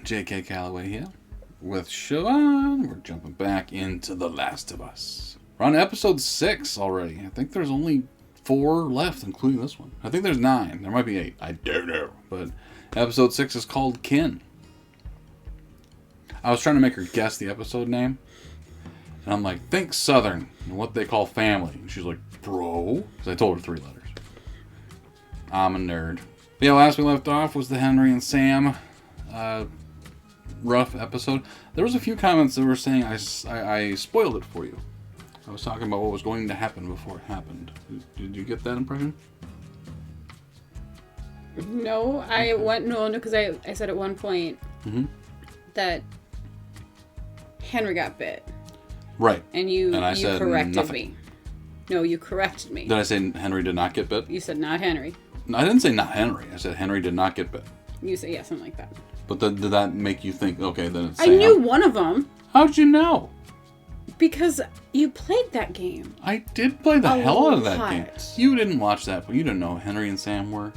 J.K. Calloway here with Siobhan. We're jumping back into The Last of Us. We're on episode 6 already. I think there's only 4 left, including this one. I think there's 9. There might be 8. I don't know. But episode 6 is called Kin. I was trying to make her guess the episode name. And I'm like, think Southern and what they call family. And she's like, bro. Because I told her 3 letters. I'm a nerd. Yeah, last we left off was the Henry and Sam rough episode. There was a few comments that were saying I spoiled it for you. I was talking about what was going to happen before it happened. Did you get that impression? No, because I said at one point that Henry got bit. Right. And you said corrected nothing. me. No, you corrected me. Did I say Henry did not get bit? You said not Henry. No, I didn't say not Henry. I said Henry did not get bit. You said, yeah, something like that. But did that make you think, okay, then it's Sam? I knew one of them. How'd you know? Because you played that game. I did play the hell out of that lot. game. You didn't watch that, but you didn't know who Henry and Sam were.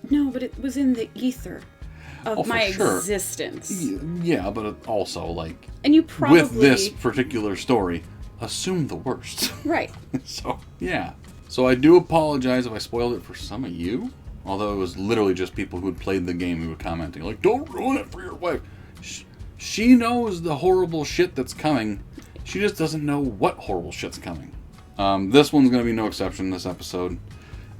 No, but it was in the ether of my existence. Yeah, but it also, like... And you probably... With this particular story, assume the worst. Right. So, yeah. So I do apologize if I spoiled it for some of you. Although it was literally just people who had played the game who were commenting. Like, don't ruin it for your wife. She knows the horrible shit that's coming. She just doesn't know what horrible shit's coming. This one's going to be no exception this episode.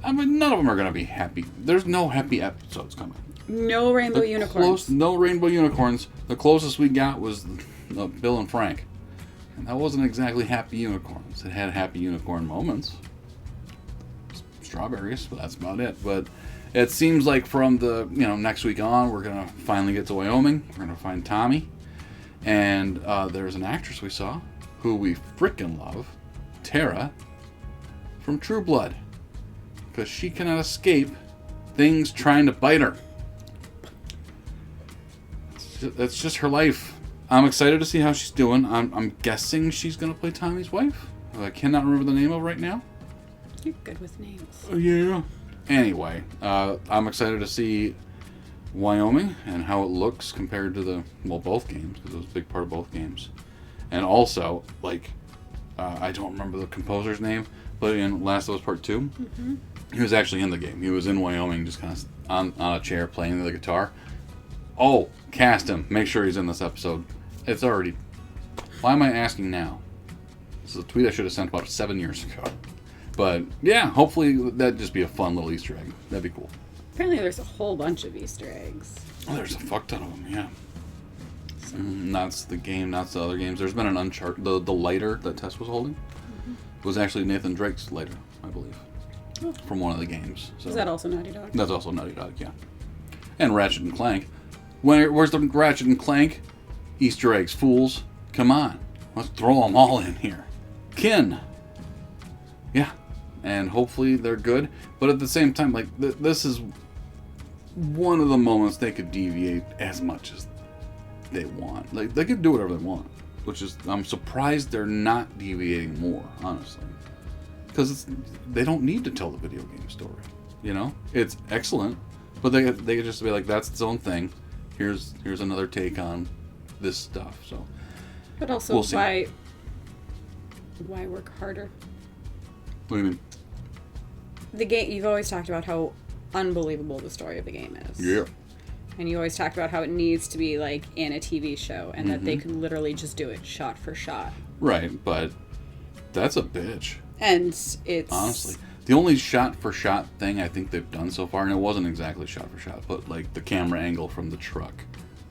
I mean, none of them are going to be happy. There's no happy episodes coming. No rainbow unicorns. No rainbow unicorns. The closest we got was Bill and Frank. And that wasn't exactly happy unicorns. It had happy unicorn moments. Strawberries, but that's about it. But it seems like from the, next week on, we're going to finally get to Wyoming. We're going to find Tommy. And there's an actress we saw who we freaking love, Tara, from True Blood. Because she cannot escape things trying to bite her. That's just her life. I'm excited to see how she's doing. I'm guessing she's going to play Tommy's wife. I cannot remember the name of it right now. You're good with names. Yeah. Anyway, I'm excited to see Wyoming and how it looks compared to both games, because it was a big part of both games. And also, I don't remember the composer's name, but in Last of Us Part 2, he was actually in the game. He was in Wyoming, just kind of on a chair playing the guitar. Oh, cast him. Make sure he's in this episode. It's already... Why am I asking now? This is a tweet I should have sent about 7 years ago. But, yeah, hopefully that'd just be a fun little Easter egg. That'd be cool. Apparently there's a whole bunch of Easter eggs. Oh, there's a fuck ton of them, yeah. That's the game, that's the other games. There's been an Uncharted... The lighter that Tess was holding was actually Nathan Drake's lighter, I believe. Oh. From one of the games. So. Is that also Naughty Dog? That's also Naughty Dog, yeah. And Ratchet and Clank. Where's the Ratchet and Clank Easter eggs, fools? Come on. Let's throw them all in here. Kin. Yeah. And hopefully they're good. But at the same time, this is one of the moments they could deviate as much as they want. They could do whatever they want. Which is, I'm surprised they're not deviating more, honestly. Because they don't need to tell the video game story. It's excellent. But they could just be like, that's its own thing. Here's another take on this stuff. So, but also, we'll see. Why work harder? What do you mean? The game. You've always talked about how unbelievable the story of the game is. Yeah. And you always talked about how it needs to be in a TV show, and that they could literally just do it shot for shot. Right, but that's a bitch. And it's honestly. The only shot-for-shot thing I think they've done so far, and it wasn't exactly shot-for-shot, but the camera angle from the truck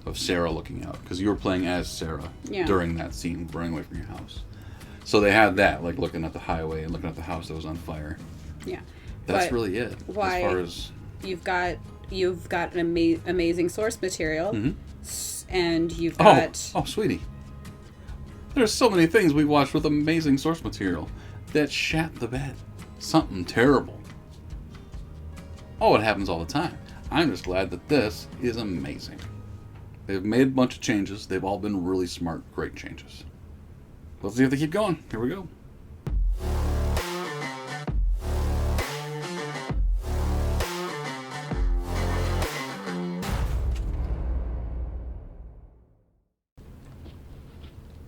of Sarah looking out, because you were playing as Sarah during that scene, running away from your house. So they had that, looking at the highway and looking at the house that was on fire. Yeah, that's really it. Why? As far as you've got an amazing source material, and you've got sweetie, there's so many things we watched with amazing source material that shat the bed. Something terrible. Oh, it happens all the time. I'm just glad that this is amazing. They've made a bunch of changes. They've all been really smart, great changes. Let's see if they keep going. Here we go.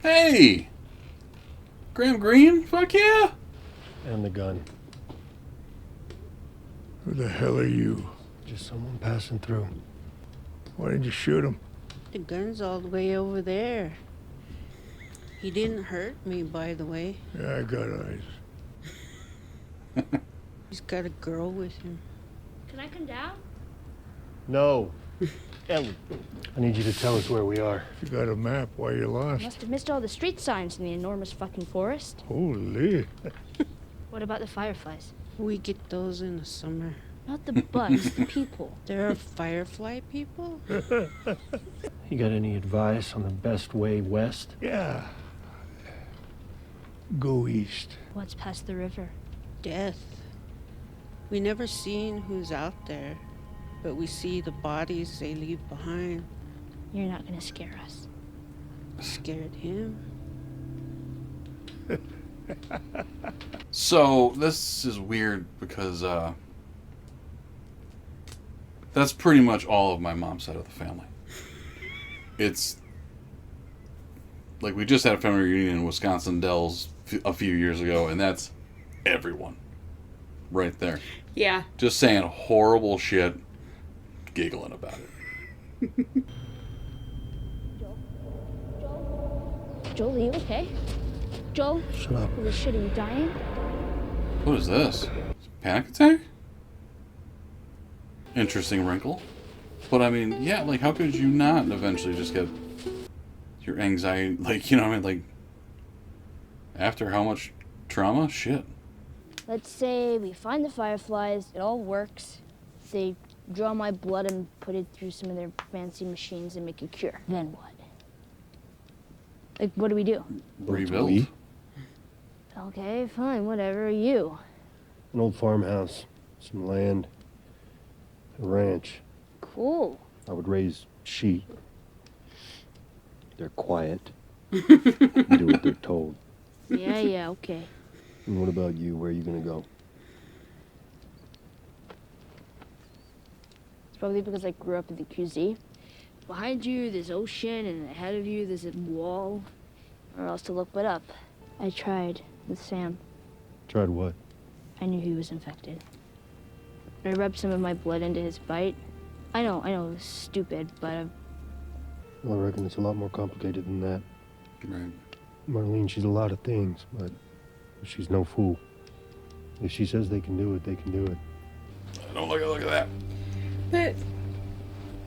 Hey! Graham Greene? Fuck yeah! And the gun. Who the hell are you? Just someone passing through. Why didn't you shoot him? The gun's all the way over there. He didn't hurt me, by the way. Yeah, I got eyes. He's got a girl with him. Can I come down? No. Ellie. I need you to tell us where we are. If you got a map, why you lost? Must have missed all the street signs in the enormous fucking forest. Holy. What about the fireflies? We get those in the summer. Not the bugs, the people. There are firefly people? You got any advice on the best way west? Yeah. Go east. What's past the river? Death. We never seen who's out there, but we see the bodies they leave behind. You're not gonna scare us. Scared him. So, this is weird because, that's pretty much all of my mom's side of the family. It's like we just had a family reunion in Wisconsin Dells a few years ago, and that's everyone right there. Yeah. Just saying horrible shit, giggling about it. Joel, are you okay? Joel? Shut up. Holy shit, are you dying? What is this? Panic attack? Interesting wrinkle. But I mean, yeah, like how could you not eventually just get your anxiety, like, you know what I mean, like, after how much trauma? Shit. Let's say we find the fireflies, it all works. They draw my blood and put it through some of their fancy machines and make a cure. Then what? Like, what do we do? Rebuild? We? Okay, fine, whatever. You? An old farmhouse, some land, a ranch. Cool. I would raise sheep. They're quiet. Do what they're told. Yeah, okay. And what about you? Where are you gonna go? It's probably because I grew up in the QZ. Behind you, there's ocean, and ahead of you, there's a wall. Or else to look but up. I tried with Sam. Tried what? I knew he was infected. I rubbed some of my blood into his bite. I know, it was stupid, but Well, I reckon it's a lot more complicated than that. Right. Marlene, she's a lot of things, but she's no fool. If she says they can do it, they can do it. Don't look at that. But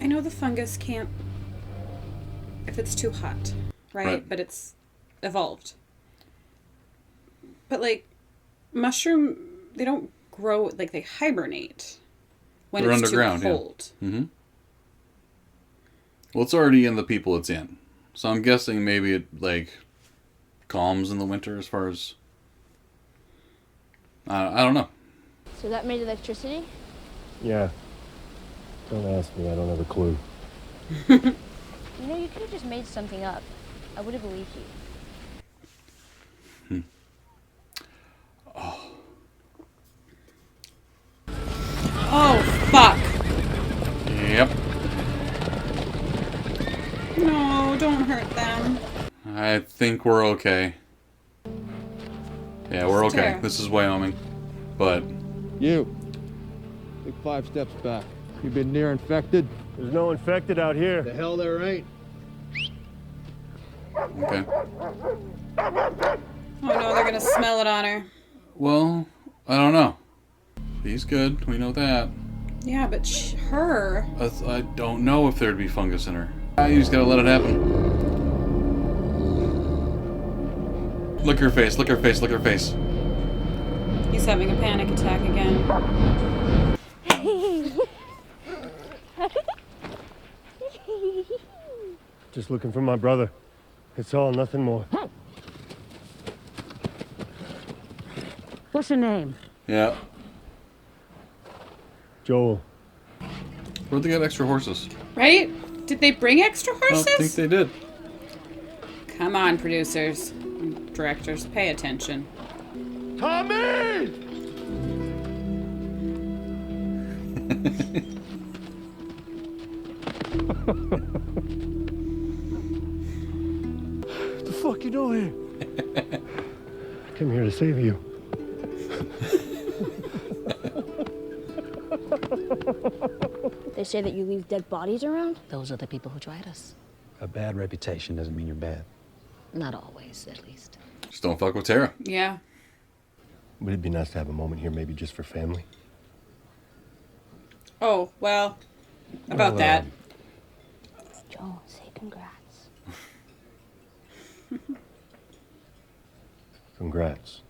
I know the fungus can't if it's too hot, right? But it's evolved. But like mushroom, they don't grow, like they hibernate when They're it's underground, too cold. Yeah. Mm-hmm. Well, it's already in the people it's in. So I'm guessing maybe it, like, calms in the winter as far as... I don't know. so that made electricity? Yeah. Don't ask me, I don't have a clue. You know, you could have just made something up. I would have believed you. Oh, fuck. Yep. No, don't hurt them. I think we're okay. Yeah, we're okay. Tara. This is Wyoming. But, You. Take 5 steps back. You've been near infected? There's no infected out here. The hell there ain't. okay. Oh no, they're gonna smell it on her. Well, I don't know. He's good. We know that. Yeah, but her. I don't know if there'd be fungus in her. You just gotta let it happen. Look her face, look her face, look her face. He's having a panic attack again. Just looking for my brother. It's all, nothing more. What's her name? Yeah. Joel. Where'd they get extra horses? Right? Did they bring extra I don't think horses? they did. Come on, producers. Directors, pay attention. Tommy! What the fuck fuck you doing here? I came here to save you. They say that you leave dead bodies around? Those are the people who tried us. A bad reputation doesn't mean you're bad. Not always, at least. Just don't fuck with Tara. Yeah. Would it be nice to have a moment here, maybe just for family? Oh, well, about that. Joel, say congrats. Congrats.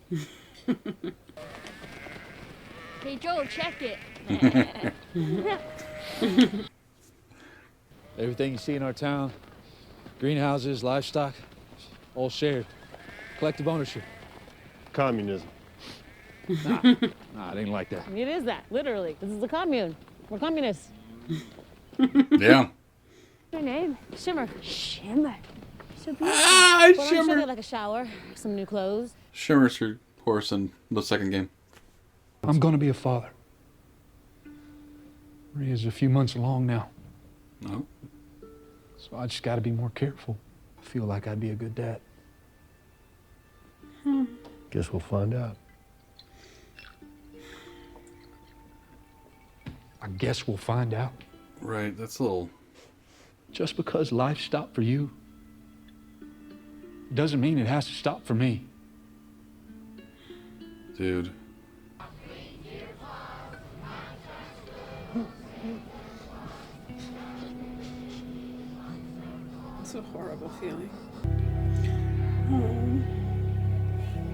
Hey, Joel, check it. Everything you see in our town, greenhouses, livestock, all shared. Collective ownership. Communism. Nah, it ain't like that. It is that, literally. This is the commune. We're communists. Yeah. What's your name? Shimmer. Shimmer. So beautiful. Ah, Well, I'm sure Shimmer. they like a shower, some new clothes. Shimmer's your horse in the second game. I'm gonna be a father. Maria's a few months along now, No. so I just gotta be more careful. I feel like I'd be a good dad. Guess we'll find out. I guess we'll find out. Right, that's a little... Just because life stopped for you doesn't mean it has to stop for me. Dude. It's a horrible feeling.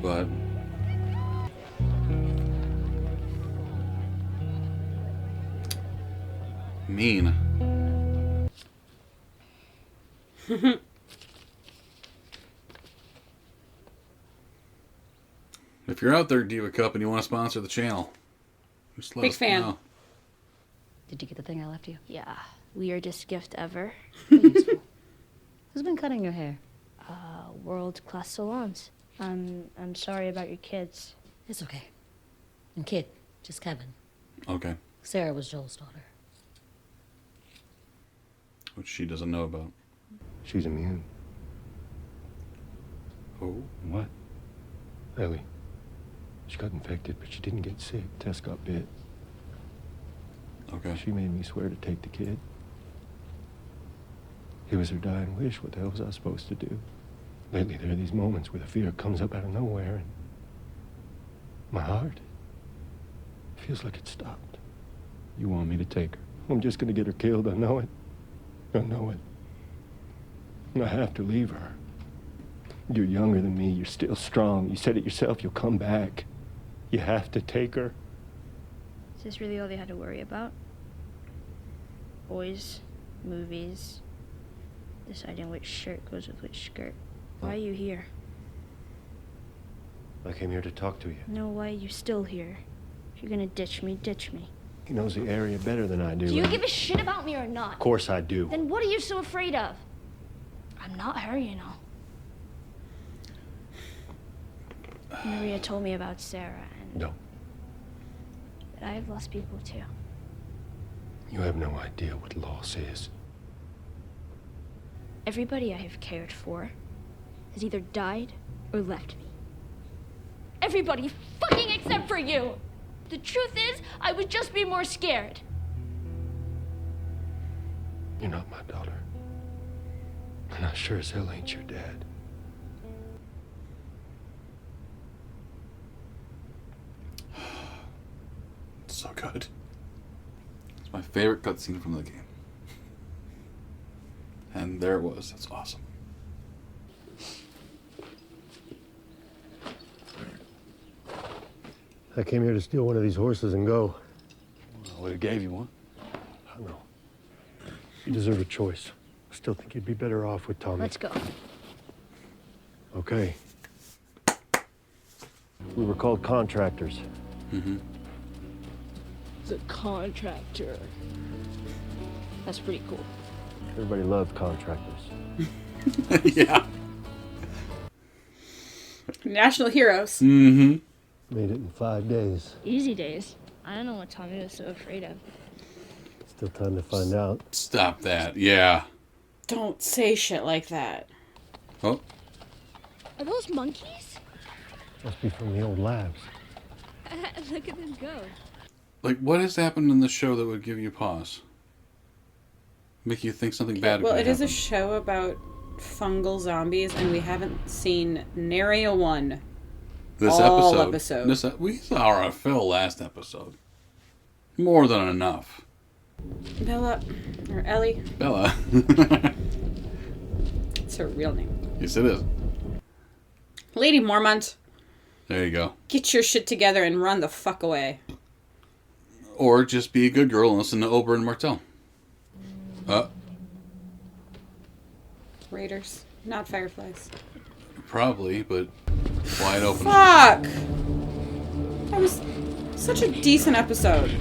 But... mean. If you're out there, Diva Cup, and you want to sponsor the channel, just let Big us fan. know. Did you get the thing I left you? Yeah, weirdest gift ever. Useful. Who's been cutting your hair? World-class salons. I'm sorry about your kids. It's okay. And kid, just Kevin. Okay. Sarah was Joel's daughter. Which she doesn't know about. She's immune. Oh. What? Ellie. She got infected, but she didn't get sick. Tess got bit. Okay. She made me swear to take the kid. It was her dying wish. What the hell was I supposed to do? Lately, there are these moments where the fear comes up out of nowhere, and my heart feels like it stopped. You want me to take her? I'm just gonna get her killed. I know it. I know it. And I have to leave her. You're younger than me. You're still strong. You said it yourself. You'll come back. You have to take her. Is this really all they had to worry about? Boys, movies, deciding which shirt goes with which skirt. Why are you here? I came here to talk to you. No, why are you still here? If you're gonna ditch me, ditch me. He knows the area better than I do. Do you give a shit about me or not? Of course I do. Then what are you so afraid of? I'm not her, you know. Maria told me about Sarah and No, that I've lost people too. you have no idea what loss is. Everybody I have cared for has either died or left me. Everybody fucking except for you! The truth is, I was just being more scared. You're not my daughter. And I sure as hell ain't your dad. It's so good. It's my favorite cutscene from the game. And there it was. That's awesome. I came here to steal one of these horses and go. I would have gave you one. I know. You deserve a choice. I still think you'd be better off with Tommy. Let's go. Okay. We were called contractors. Mm-hmm. The contractor. That's pretty cool. Everybody loved contractors. Yeah. National heroes. Mm-hmm. Made it in 5 days. Easy days. I don't know what Tommy was so afraid of. Still time to find out. Stop that. Yeah. Don't say shit like that. Oh. Are those monkeys? Must be from the old labs. Look at them go. Like, what has happened in the show that would give you pause? Make you think something bad Well, could it is a happen? show about fungal zombies, and we haven't seen nary a one. This all episode. We saw our fill last episode. More than enough. Bella, or Ellie. Bella. It's her real name. Yes, it is. Lady Mormont. There you go. Get your shit together and run the fuck away. Or just be a good girl and listen to Oprah and Martell. Raiders, not fireflies. Probably, but wide open. Fuck! That was such a decent episode.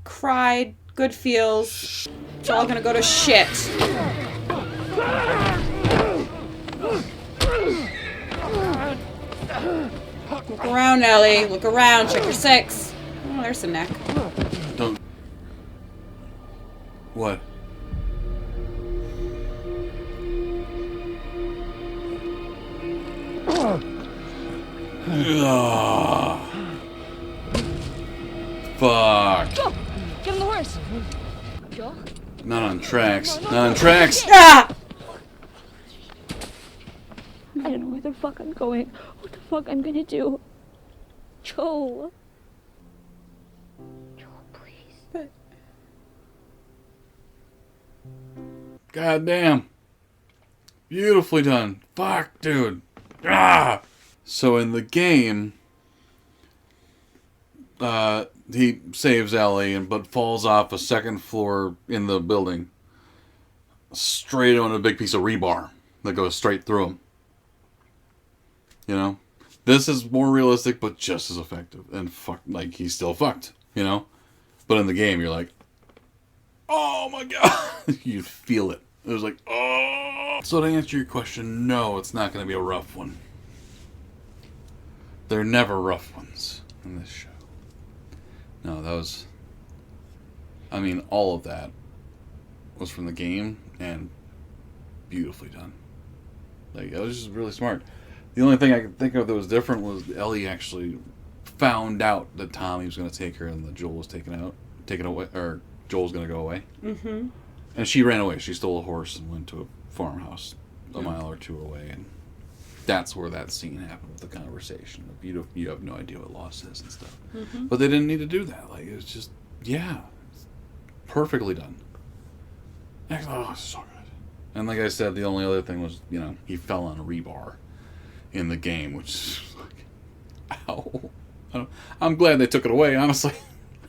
Cried, good feels. It's all gonna go to shit. Look around, Ellie. Look around. Check your six. Oh, there's the neck. Don't. What? Ugh. Fuck. Joel, get on the horse. Joel? Not on tracks. Not on tracks. Ah! I don't know where the fuck I'm going. What the fuck I'm gonna do. Joel. Joel, please. But God damn. Beautifully done. Fuck, dude. Ah! So in the game, he saves Ellie, but falls off a second floor in the building, straight on a big piece of rebar that goes straight through him. You know, this is more realistic, but just as effective. And like he's still fucked. You know, but in the game, you're like, oh my god, you feel it. It was like, oh. So to answer your question, no, it's not going to be a rough one. They're never rough ones in this show. No, that was... I mean, all of that was from the game and beautifully done. Like, it was just really smart. The only thing I could think of that was different was Ellie actually found out that Tommy was going to take her and that Joel was taken away, or Joel's going to go away. Mm-hmm. And she ran away. She stole a horse and went to a farmhouse a mile or two away, and that's where that scene happened with the conversation. You have no idea what loss is and stuff. Mm-hmm. But they didn't need to do that. Like, it was just, perfectly done. Oh, it's so good. And like I said, the only other thing was, he fell on a rebar in the game, which is like, ow. I'm glad they took it away, honestly.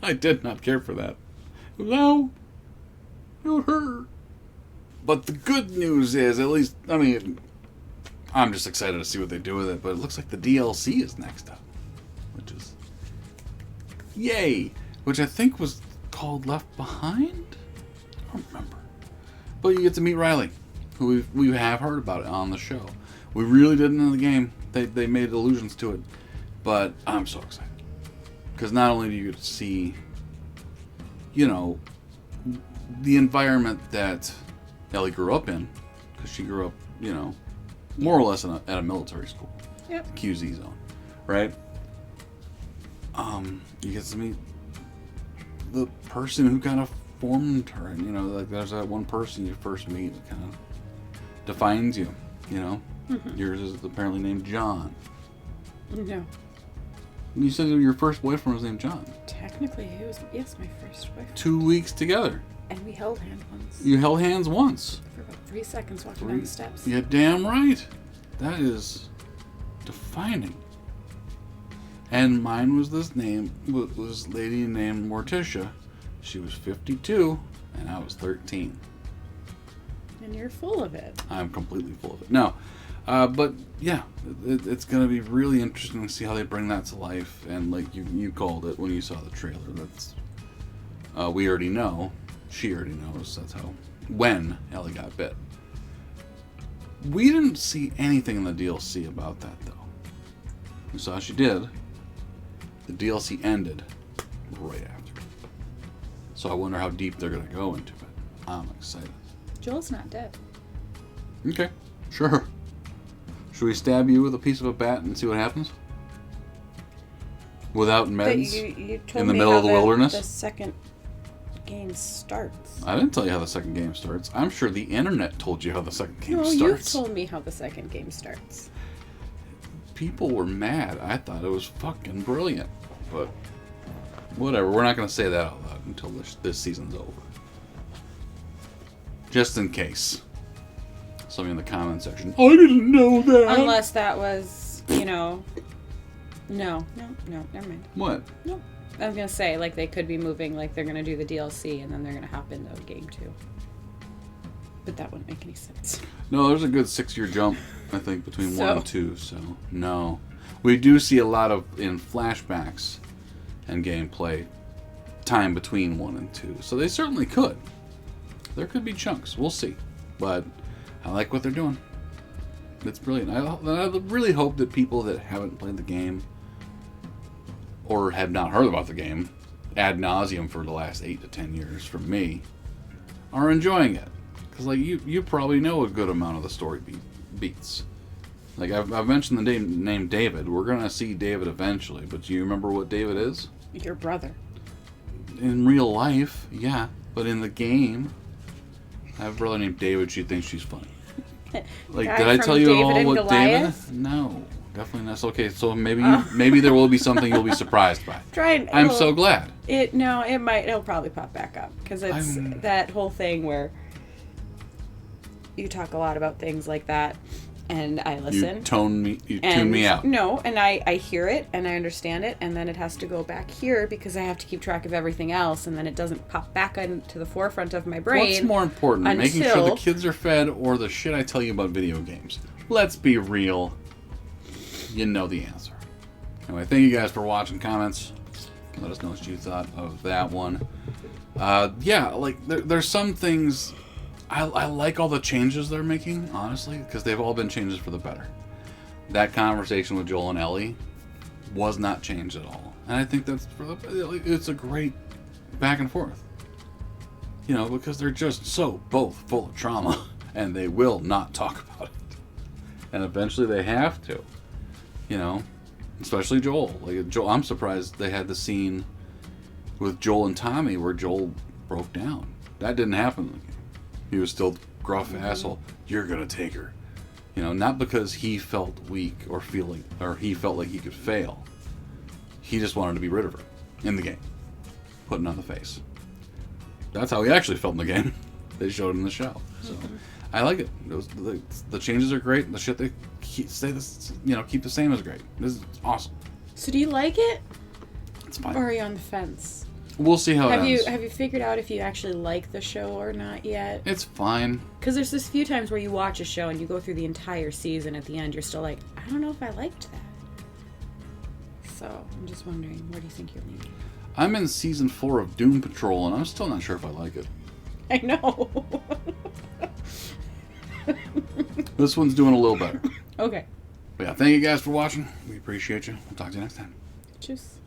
I did not care for that. No. It would hurt. But the good news is, at least, I'm just excited to see what they do with it, but it looks like the DLC is next up. Which is... yay! Which I think was called Left Behind? I don't remember. But you get to meet Riley, who we have heard about it on the show. We really didn't in the game. They made allusions to it. But I'm so excited. Because not only do you get to see, the environment that Ellie grew up in, because she grew up, more or less at a military school. Yep. QZ zone, right? You get to meet the person who kind of formed her, and like there's that one person you first meet that kind of defines you, Mm-hmm. Yours is apparently named John. No. You said your first boyfriend was named John. Technically, he was, my first boyfriend. 2 weeks together. And we held hands once. You held hands once. For about 3 seconds walking down the steps. You're damn right. That is defining. And mine was this lady named Morticia. She was 52, and I was 13. And you're full of it. I'm completely full of it. No. But yeah, it's going to be really interesting to see how they bring that to life. And like you called it when you saw the trailer. That's we already know. She already knows. That's how when Ellie got bit. We didn't see anything in the DLC about that though. We saw she did. The DLC ended right after. So I wonder how deep they're going to go into it. I'm excited. Joel's not dead. Okay, sure. Should we stab you with a piece of a bat and see what happens? Without meds? You told in the me middle how of the wilderness? The second game starts. I didn't tell you how the second game starts. I'm sure the internet told you how the second game No, starts. you've told me how the second game starts. People were mad. I thought it was fucking brilliant. But whatever. We're not going to say that out loud until this season's over. Just in case. Somebody in the comment section. I didn't know that. Unless that was, No, never mind. What? No. I was going to say, like, they could be moving, like, they're going to do the DLC, and then they're going to hop into game 2. But that wouldn't make any sense. No, there's a good 6-year jump, I think, between 1 and 2, so no. We do see a lot of, in flashbacks and gameplay, time between 1 and 2. So they certainly could. There could be chunks. We'll see. But I like what they're doing. It's brilliant. I really hope that people that haven't played the game or have not heard about the game ad nauseum for the last 8 to 10 years from me are enjoying it. Because like you probably know a good amount of the story beats. Like I've mentioned the name David. We're going to see David eventually. But do you remember what David is? Your brother. In real life, yeah. But in the game, I have a brother named David. She thinks she's funny. Like, did I tell you David all what Goliath? David? No, definitely not. Okay, so maybe there will be something you'll be surprised by. I'm so glad. It'll probably pop back up because it's that whole thing where you talk a lot about things like that, and I listen. You tune me out. No, and I hear it and I understand it, and then it has to go back here because I have to keep track of everything else, and then it doesn't pop back into the forefront of my brain. What's more important, making sure the kids are fed or the shit I tell you about video games? Let's be real. You know the answer. Anyway, thank you guys for watching. Comments. Let us know what you thought of that one. There's some things. I like all the changes they're making, honestly, because they've all been changes for the better. That conversation with Joel and Ellie was not changed at all. And I think that's it's a great back and forth. Because they're just so both full of trauma, and they will not talk about it. And eventually they have to. Especially Joel. Joel, I'm surprised they had the scene with Joel and Tommy where Joel broke down. That didn't happen in the game. He was still gruff asshole. You're gonna take her, not because he felt weak or he felt like he could fail. He just wanted to be rid of her in the game, putting on the face. That's how he actually felt in the game. They showed him in the show. So I like it. The changes are great. The shit they keep the same is great. This is awesome. So do you like it? It's fine. Or are you on the fence? We'll see how it ends. Have you figured out if you actually like the show or not yet? It's fine. Because there's this few times where you watch a show and you go through the entire season. At the end, you're still like, I don't know if I liked that. So I'm just wondering, where do you think you're leaning? I'm in season 4 of Doom Patrol, and I'm still not sure if I like it. I know. This one's doing a little better. Okay. But yeah, thank you guys for watching. We appreciate you. We'll talk to you next time. Tschüss.